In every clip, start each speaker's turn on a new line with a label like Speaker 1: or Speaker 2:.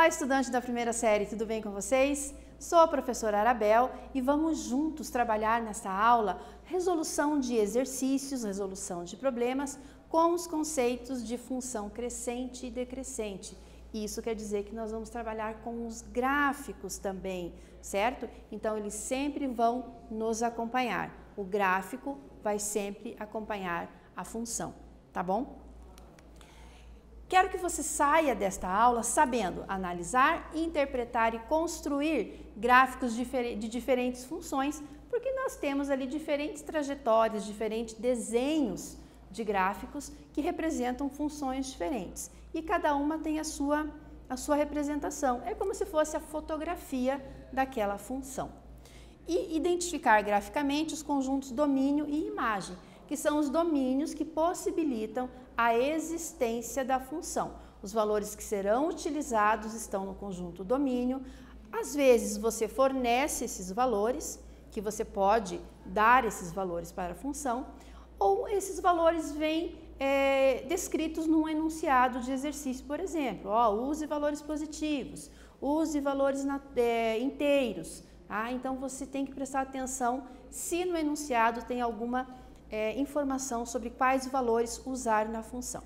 Speaker 1: Olá, estudantes da primeira série, tudo bem com vocês? Sou a professora Arabel e vamos juntos trabalhar nessa aula resolução de exercícios, resolução de problemas com os conceitos de função crescente e decrescente. Isso quer dizer que nós vamos trabalhar com os gráficos também, certo? Então, eles sempre vão nos acompanhar. O gráfico vai sempre acompanhar a função, tá bom? Quero que você saia desta aula sabendo analisar, interpretar e construir gráficos de diferentes funções, porque nós temos ali diferentes trajetórias, diferentes desenhos de gráficos que representam funções diferentes. E cada uma tem a sua representação. É como se fosse a fotografia daquela função. E identificar graficamente os conjuntos domínio e imagem, que são os domínios que possibilitam a existência da função. Os valores que serão utilizados estão no conjunto domínio. Às vezes você fornece esses valores, que você pode dar esses valores para a função, ou esses valores vêm descritos num enunciado de exercício, por exemplo. Use valores positivos, use valores inteiros. Então você tem que prestar atenção se no enunciado tem alguma informação sobre quais valores usar na função.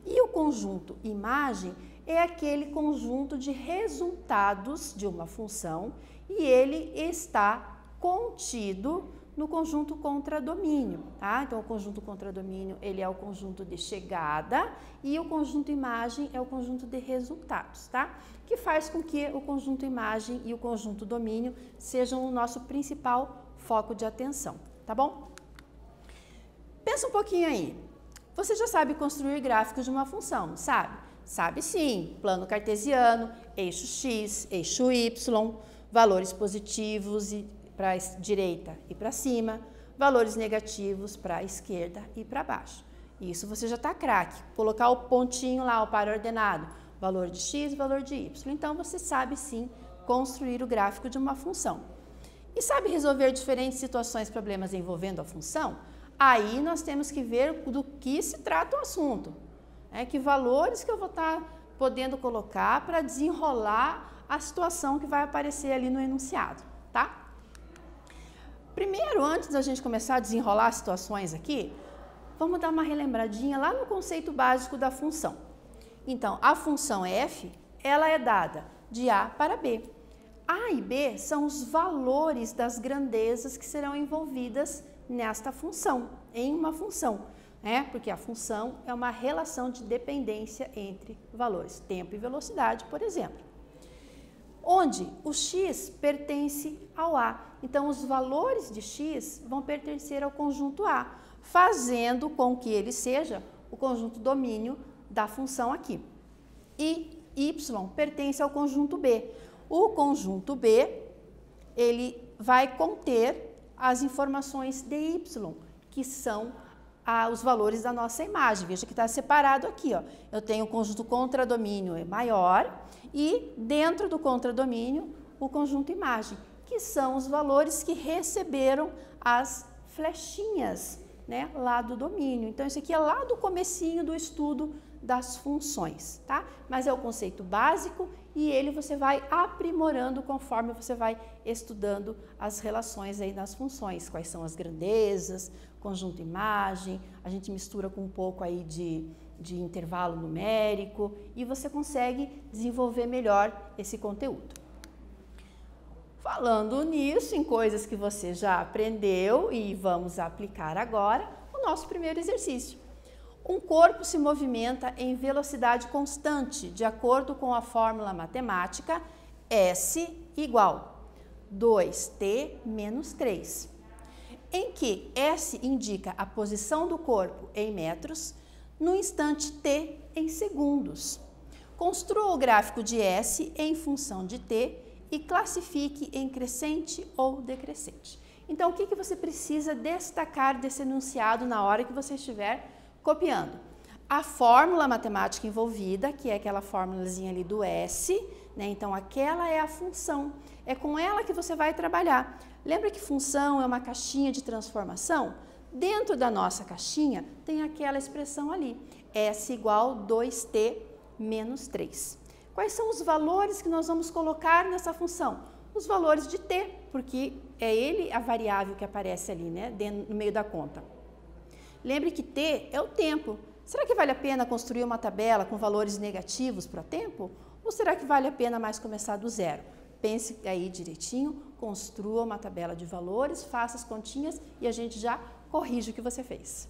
Speaker 1: E o conjunto imagem é aquele conjunto de resultados de uma função e ele está contido no conjunto contradomínio, tá? Então, o conjunto contradomínio, ele é o conjunto de chegada e o conjunto imagem é o conjunto de resultados, tá? Que faz com que o conjunto imagem e o conjunto domínio sejam o nosso principal foco de atenção, tá bom? Pensa um pouquinho aí. Você já sabe construir gráficos de uma função, não sabe? Sabe sim. Plano cartesiano, eixo X, eixo Y, valores positivos para a direita e para cima, valores negativos para a esquerda e para baixo. Isso você já está craque. Colocar o pontinho lá, o par ordenado, valor de X, valor de Y. Então, você sabe sim construir o gráfico de uma função. E sabe resolver diferentes situações, problemas envolvendo a função? Aí nós temos que ver do que se trata o assunto. Que valores que eu vou estar podendo colocar para desenrolar a situação que vai aparecer ali no enunciado, tá? Primeiro, antes da gente começar a desenrolar as situações aqui, vamos dar uma relembradinha lá no conceito básico da função. Então, a função f, ela é dada de A para B. A e B são os valores das grandezas que serão envolvidas nesta função, em uma função, porque a função é uma relação de dependência entre valores, tempo e velocidade, por exemplo. Onde o x pertence ao A. Então, os valores de x vão pertencer ao conjunto A, fazendo com que ele seja o conjunto domínio da função aqui. E y pertence ao conjunto B. O conjunto B, ele vai conter as informações de y, que são os valores da nossa imagem. Veja que está separado aqui, ó. Eu tenho o conjunto contradomínio maior e dentro do contradomínio o conjunto imagem, que são os valores que receberam as flechinhas, lá do domínio. Então, isso aqui é lá do comecinho do estudo das funções, tá? Mas é o conceito básico e ele você vai aprimorando conforme você vai estudando as relações aí nas funções, quais são as grandezas, conjunto imagem, a gente mistura com um pouco aí de intervalo numérico e você consegue desenvolver melhor esse conteúdo. Falando nisso, em coisas que você já aprendeu e vamos aplicar agora, o nosso primeiro exercício. Um corpo se movimenta em velocidade constante, de acordo com a fórmula matemática S igual 2t menos 3, em que S indica a posição do corpo em metros, no instante t em segundos. Construa o gráfico de S em função de t e classifique em crescente ou decrescente. Então, o que você precisa destacar desse enunciado na hora que você estiver copiando? A fórmula matemática envolvida, que é aquela fórmulazinha ali do S, Então, aquela é a função. É com ela que você vai trabalhar. Lembra que função é uma caixinha de transformação? Dentro da nossa caixinha tem aquela expressão ali, S igual 2t menos 3. Quais são os valores que nós vamos colocar nessa função? Os valores de t, porque é ele a variável que aparece ali, né, no meio da conta. Lembre que t é o tempo. Será que vale a pena construir uma tabela com valores negativos para tempo? Ou será que vale a pena mais começar do zero? Pense aí direitinho, construa uma tabela de valores, faça as continhas e a gente já corrige o que você fez.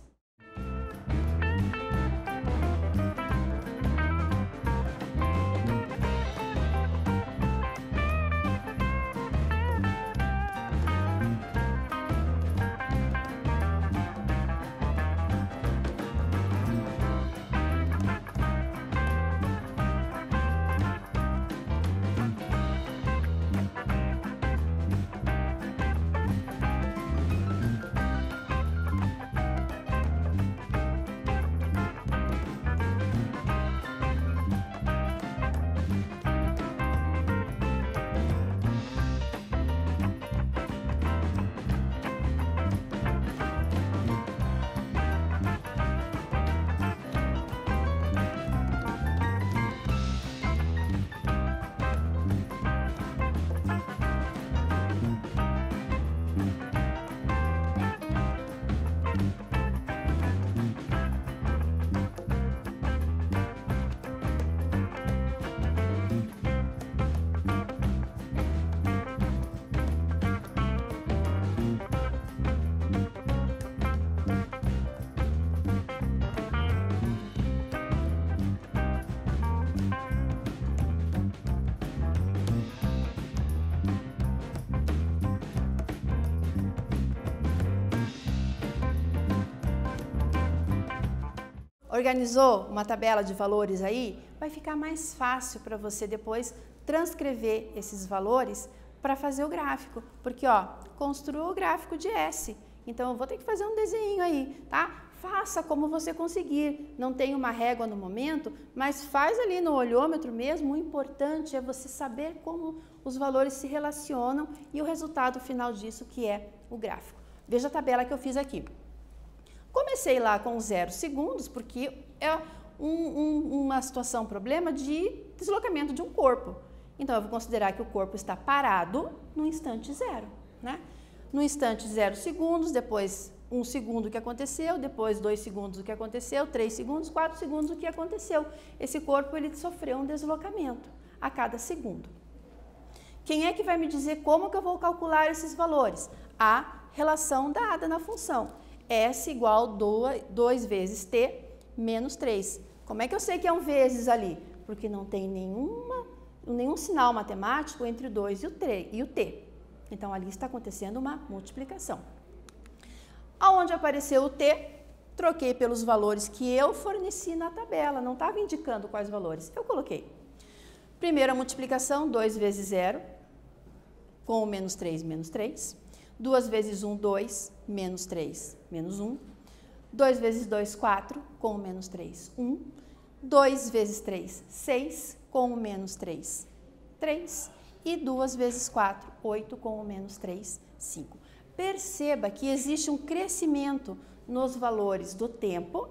Speaker 1: Organizou uma tabela de valores aí? Vai ficar mais fácil para você depois transcrever esses valores para fazer o gráfico, porque ó, construa o gráfico de S. Então eu vou ter que fazer um desenho aí, tá? Faça como você conseguir. Não tem uma régua no momento, mas faz ali no olhômetro mesmo. O importante é você saber como os valores se relacionam e o resultado final disso que é o gráfico. Veja a tabela que eu fiz aqui. Comecei lá com 0 segundos, porque é uma situação, um problema de deslocamento de um corpo. Então, eu vou considerar que o corpo está parado no instante zero, né? No instante 0 segundos, depois 1 segundo o que aconteceu, depois 2 segundos o que aconteceu, 3 segundos, 4 segundos o que aconteceu. Esse corpo ele sofreu um deslocamento a cada segundo. Quem é que vai me dizer como que eu vou calcular esses valores? A relação dada na função. S igual 2 vezes t menos 3. Como é que eu sei que é um vezes ali? Porque não tem nenhum sinal matemático entre o 2 e o t. Então, ali está acontecendo uma multiplicação. Aonde apareceu o t, troquei pelos valores que eu forneci na tabela. Não estava indicando quais valores. Eu coloquei. Primeira multiplicação, 2 vezes 0, com o menos 3, menos 3. 2 vezes 1, 2, menos 3, menos 1. 2 vezes 2, 4, com o menos 3, 1. 2 vezes 3, 6, com o menos 3, 3. E 2 vezes 4, 8, com o menos 3, 5. Perceba que existe um crescimento nos valores do tempo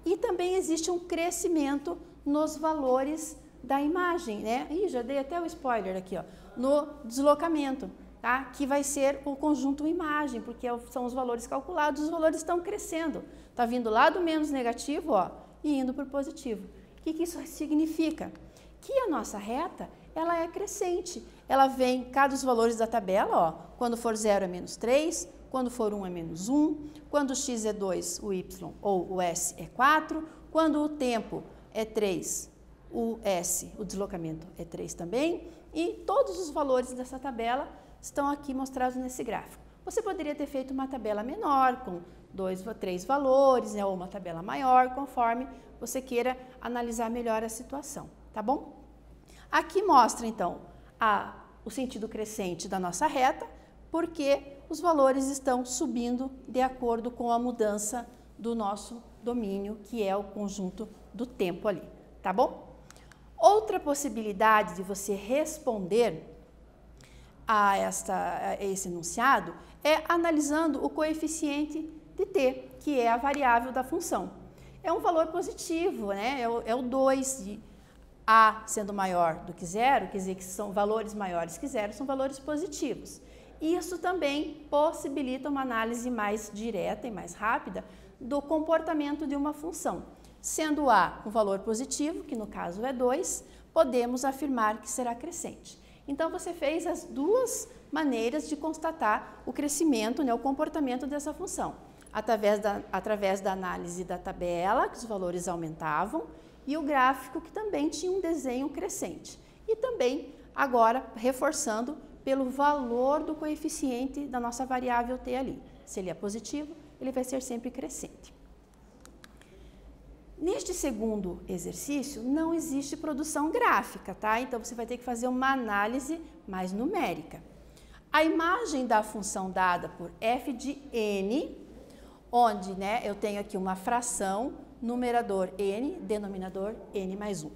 Speaker 1: e também existe um crescimento nos valores da imagem, né? Ih, já dei até o spoiler aqui, ó, no deslocamento. Tá? Que vai ser o conjunto imagem, porque são os valores calculados, os valores estão crescendo. Está vindo lá do menos negativo, ó, e indo para o positivo. O que isso significa? Que a nossa reta, ela é crescente. Ela vem, cada os valores da tabela, ó, quando for 0 é menos 3, quando for 1 é menos 1, quando o x é 2, o y ou o s é 4, quando o tempo é 3, o s, o deslocamento é 3 também, e todos os valores dessa tabela estão aqui mostrados nesse gráfico. Você poderia ter feito uma tabela menor, com 2 ou 3 valores, né, ou uma tabela maior, conforme você queira analisar melhor a situação, tá bom? Aqui mostra, então, o sentido crescente da nossa reta, porque os valores estão subindo de acordo com a mudança do nosso domínio, que é o conjunto do tempo ali, tá bom? Outra possibilidade de você responder a esse enunciado é analisando o coeficiente de t, que é a variável da função. É um valor positivo, né? É o 2. A sendo maior do que zero, quer dizer que são valores maiores que zero, são valores positivos. Isso também possibilita uma análise mais direta e mais rápida do comportamento de uma função. Sendo A um valor positivo, que no caso é 2, podemos afirmar que será crescente. Então, você fez as duas maneiras de constatar o crescimento, o comportamento dessa função. Através da análise da tabela, que os valores aumentavam, e o gráfico, que também tinha um desenho crescente. E também, agora, reforçando pelo valor do coeficiente da nossa variável t ali. Se ele é positivo, ele vai ser sempre crescente. Neste segundo exercício, não existe produção gráfica, tá? Então, você vai ter que fazer uma análise mais numérica. A imagem da função dada por f de n, onde eu tenho aqui uma fração, numerador n, denominador n mais 1.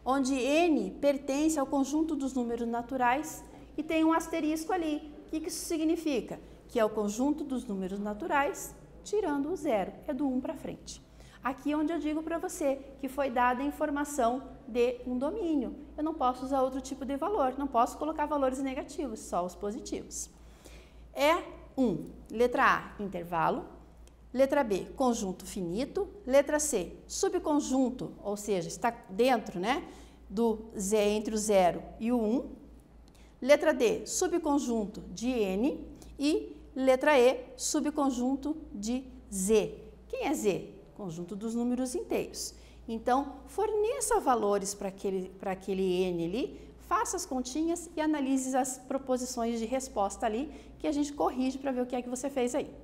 Speaker 1: Onde n pertence ao conjunto dos números naturais e tem um asterisco ali. O que isso significa? Que é o conjunto dos números naturais, tirando o zero, é do 1 para frente. Aqui é onde eu digo para você que foi dada a informação de um domínio. Eu não posso usar outro tipo de valor, não posso colocar valores negativos, só os positivos. É 1, letra A, intervalo. Letra B, conjunto finito. Letra C, subconjunto, ou seja, está dentro entre o 0 e o 1. Letra D, subconjunto de N. E letra E, subconjunto de Z. Quem é Z? Conjunto dos números inteiros. Então, forneça valores para aquele N ali, faça as continhas e analise as proposições de resposta ali, que a gente corrige para ver o que é que você fez aí.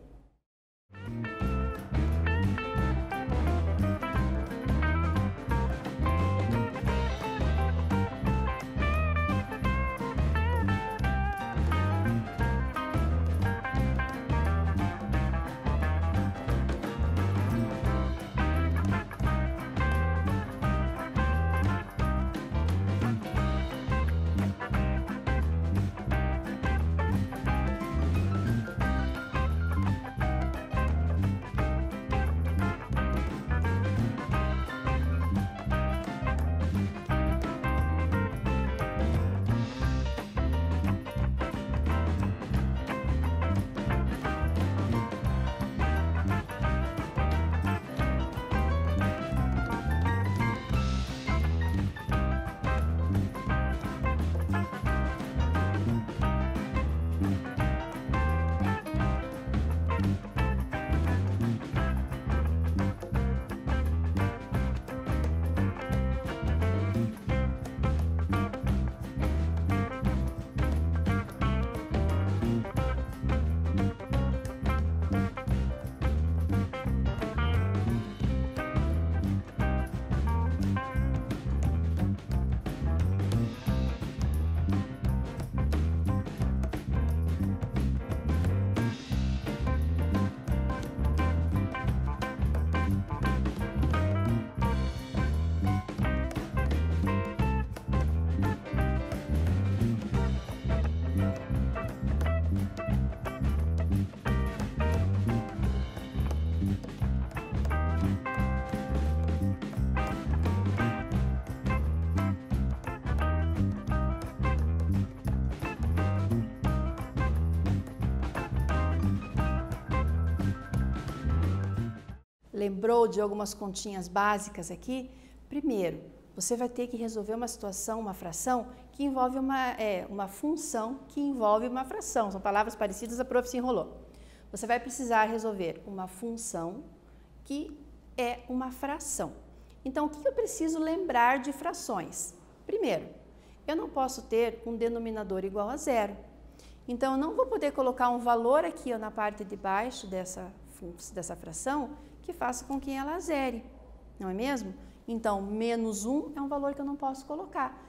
Speaker 1: Lembrou de algumas continhas básicas aqui? Primeiro, você vai ter que resolver uma situação, uma fração, que envolve uma função que envolve uma fração. São palavras parecidas, a prof. se enrolou. Você vai precisar resolver uma função que é uma fração. Então, o que eu preciso lembrar de frações? Primeiro, eu não posso ter um denominador igual a zero. Então, eu não vou poder colocar um valor aqui na parte de baixo dessa fração que faça com que ela zere, não é mesmo? Então, menos 1 é um valor que eu não posso colocar.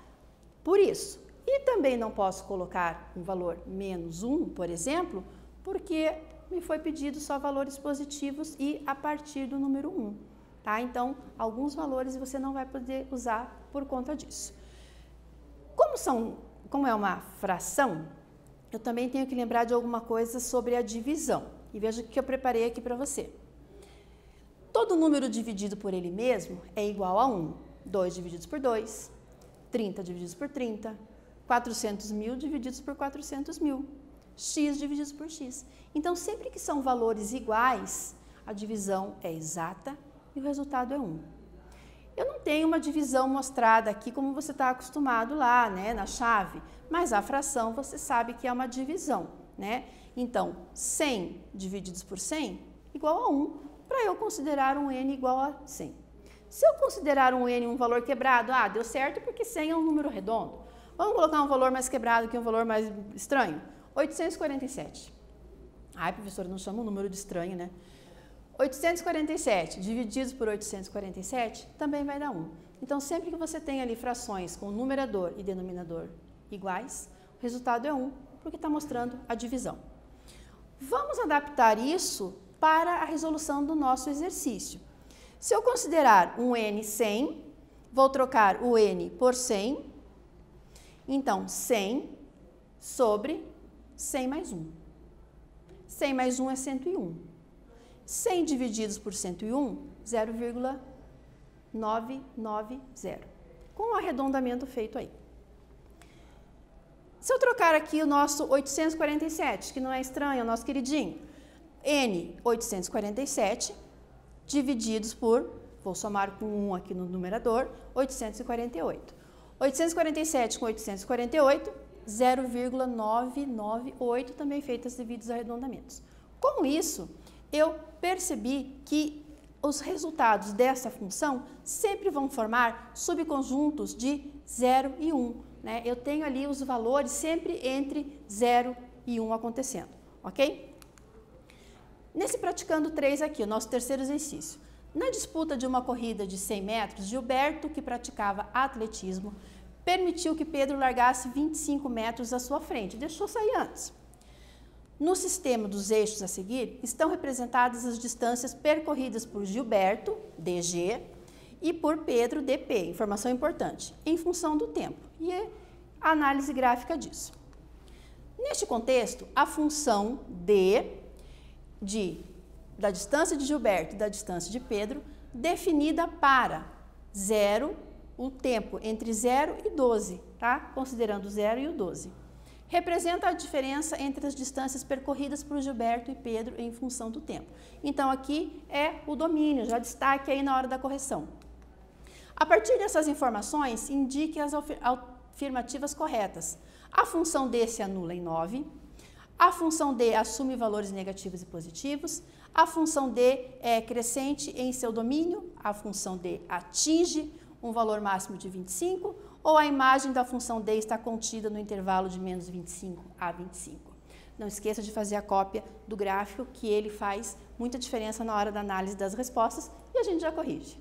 Speaker 1: Por isso, e também não posso colocar um valor menos 1, por exemplo, porque me foi pedido só valores positivos e a partir do número 1. Tá? Então, alguns valores você não vai poder usar por conta disso. Como é uma fração, eu também tenho que lembrar de alguma coisa sobre a divisão. E veja o que eu preparei aqui para você. Todo número dividido por ele mesmo é igual a 1. 2 divididos por 2, 30 divididos por 30, 400 mil divididos por 400 mil, x divididos por x. Então, sempre que são valores iguais, a divisão é exata e o resultado é 1. Eu não tenho uma divisão mostrada aqui como você está acostumado lá, né, na chave, mas a fração você sabe que é uma divisão, né? Então, 100 divididos por 100 igual a 1, para eu considerar um n igual a 100. Se eu considerar um n um valor quebrado, deu certo porque 100 é um número redondo. Vamos colocar um valor mais quebrado que um valor mais estranho? 847. Ai, professora, não chama um número de estranho, né? 847 divididos por 847 também vai dar 1. Então, sempre que você tem ali frações com numerador e denominador iguais, o resultado é 1, porque está mostrando a divisão. Vamos adaptar isso para a resolução do nosso exercício. Se eu considerar um n 100, vou trocar o n por 100, então 100 sobre 100 mais 1. 100 mais 1 é 101. 100 divididos por 101, 0,990, com o arredondamento feito aí. Se eu trocar aqui o nosso 847, que não é estranho, é o nosso queridinho, n 847 divididos por, vou somar com 1 aqui no numerador, 848. 847 com 848, 0,998, também feitas devidos arredondamentos. Com isso, eu percebi que os resultados dessa função sempre vão formar subconjuntos de 0 e 1. Né? Eu tenho ali os valores sempre entre 0 e 1 acontecendo, ok? Nesse praticando 3 aqui, o nosso terceiro exercício. Na disputa de uma corrida de 100 metros, Gilberto, que praticava atletismo, permitiu que Pedro largasse 25 metros à sua frente, deixou sair antes. No sistema dos eixos a seguir, estão representadas as distâncias percorridas por Gilberto, DG, e por Pedro, DP, informação importante, em função do tempo, e a análise gráfica disso. Neste contexto, a função D, da distância de Gilberto e da distância de Pedro, definida para 0, o tempo entre 0 e 12, tá? Considerando o 0 e o 12. Representa a diferença entre as distâncias percorridas por Gilberto e Pedro em função do tempo. Então, aqui é o domínio, já destaque aí na hora da correção. A partir dessas informações, indique as afirmativas corretas. A função D se anula em 9, a função D assume valores negativos e positivos, a função D é crescente em seu domínio, a função D atinge um valor máximo de 25, ou a imagem da função D está contida no intervalo de menos 25 a 25. Não esqueça de fazer a cópia do gráfico, que ele faz muita diferença na hora da análise das respostas, e a gente já corrige.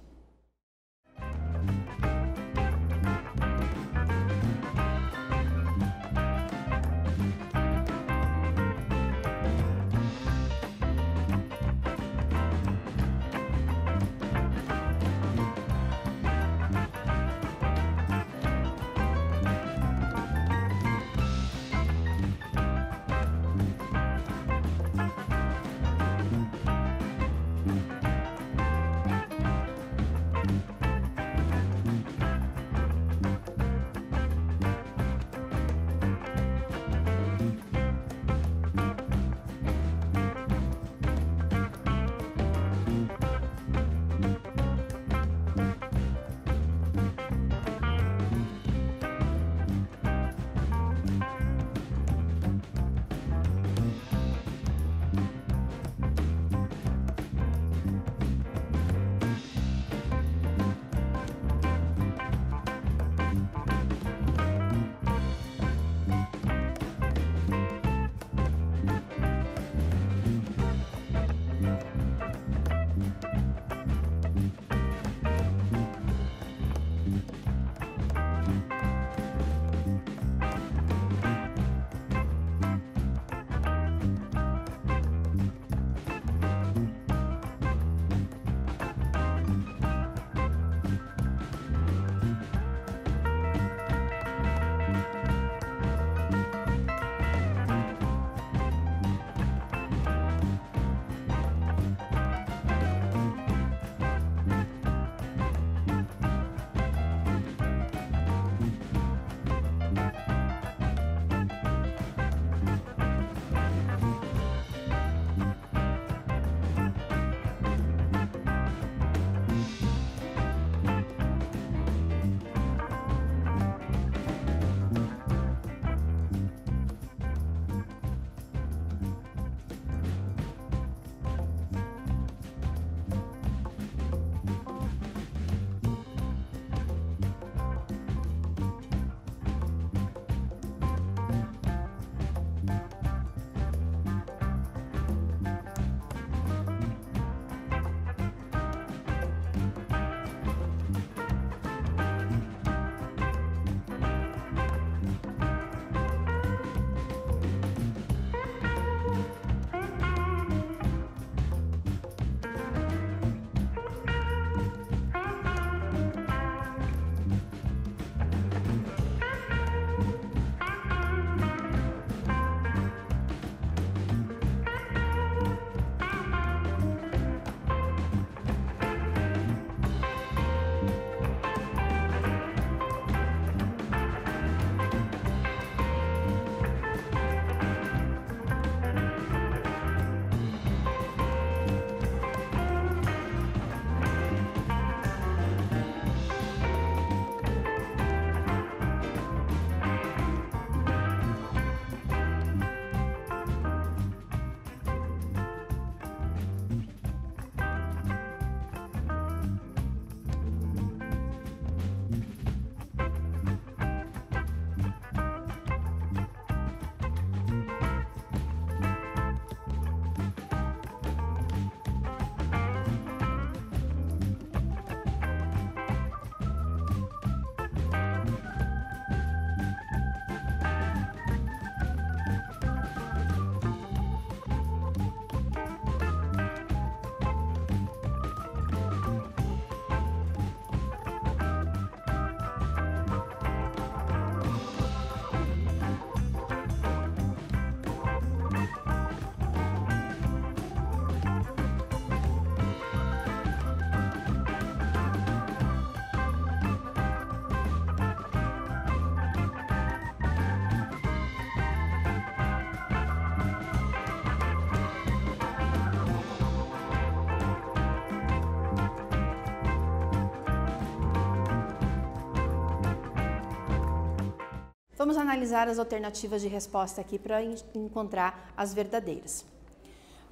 Speaker 1: Vamos analisar as alternativas de resposta aqui para encontrar as verdadeiras.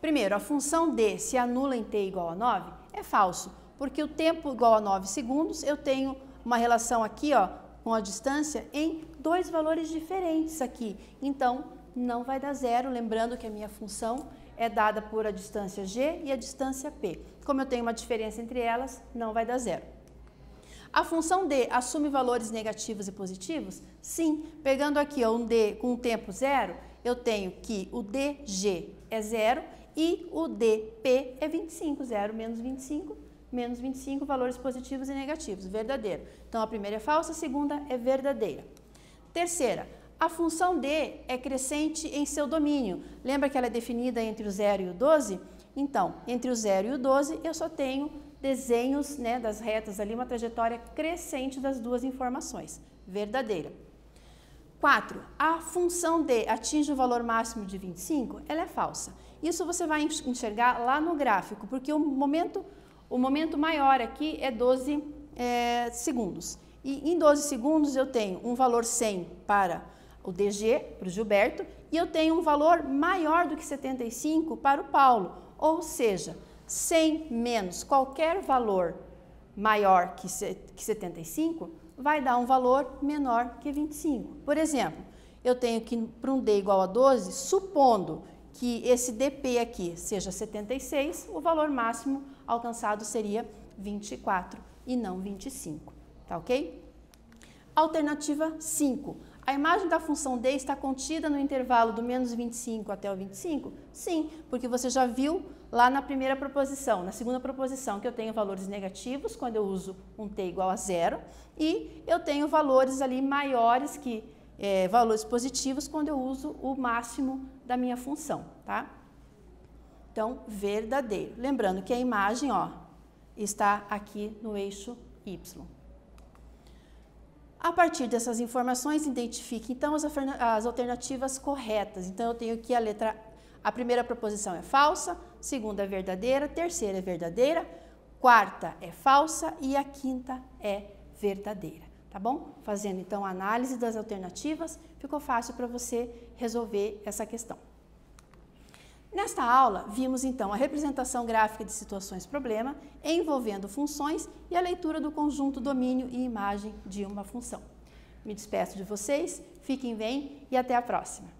Speaker 1: Primeiro, a função d se anula em t igual a 9 é falso, porque o tempo igual a 9 segundos, eu tenho uma relação aqui, ó, com a distância em dois valores diferentes aqui. Então, não vai dar zero, lembrando que a minha função é dada por a distância g e a distância p. Como eu tenho uma diferença entre elas, não vai dar zero. A função d assume valores negativos e positivos? Sim. Pegando aqui ó, um d com um tempo zero, eu tenho que o dg é zero e o dp é 25. 0 menos 25, valores positivos e negativos. Verdadeiro. Então, a primeira é falsa, a segunda é verdadeira. Terceira, a função d é crescente em seu domínio. Lembra que ela é definida entre o 0 e o 12? Então, entre o 0 e o 12, eu só tenho desenhos, né, das retas ali, uma trajetória crescente das duas informações. Verdadeira. 4. A função d atinge o valor máximo de 25? Ela é falsa. Isso você vai enxergar lá no gráfico, porque o momento maior aqui é 12 segundos. E em 12 segundos eu tenho um valor 100 para o DG, para o Gilberto, e eu tenho um valor maior do que 75 para o Paulo. Ou seja, 100 menos qualquer valor maior que 75 vai dar um valor menor que 25. Por exemplo, eu tenho que para um D igual a 12, supondo que esse DP aqui seja 76, o valor máximo alcançado seria 24 e não 25, tá ok? Alternativa 5. A imagem da função d está contida no intervalo do menos 25 até o 25? Sim, porque você já viu lá na primeira proposição, na segunda proposição, que eu tenho valores negativos quando eu uso um t igual a 0 e eu tenho valores ali maiores que valores positivos quando eu uso o máximo da minha função, tá? Então, verdadeiro. Lembrando que a imagem, ó, está aqui no eixo y. A partir dessas informações, identifique então as alternativas corretas. Então, eu tenho que a primeira proposição é falsa, segunda é verdadeira, terceira é verdadeira, quarta é falsa e a quinta é verdadeira, tá bom? Fazendo então a análise das alternativas, ficou fácil para você resolver essa questão. Nesta aula, vimos então a representação gráfica de situações-problema envolvendo funções e a leitura do conjunto domínio e imagem de uma função. Me despeço de vocês, fiquem bem e até a próxima!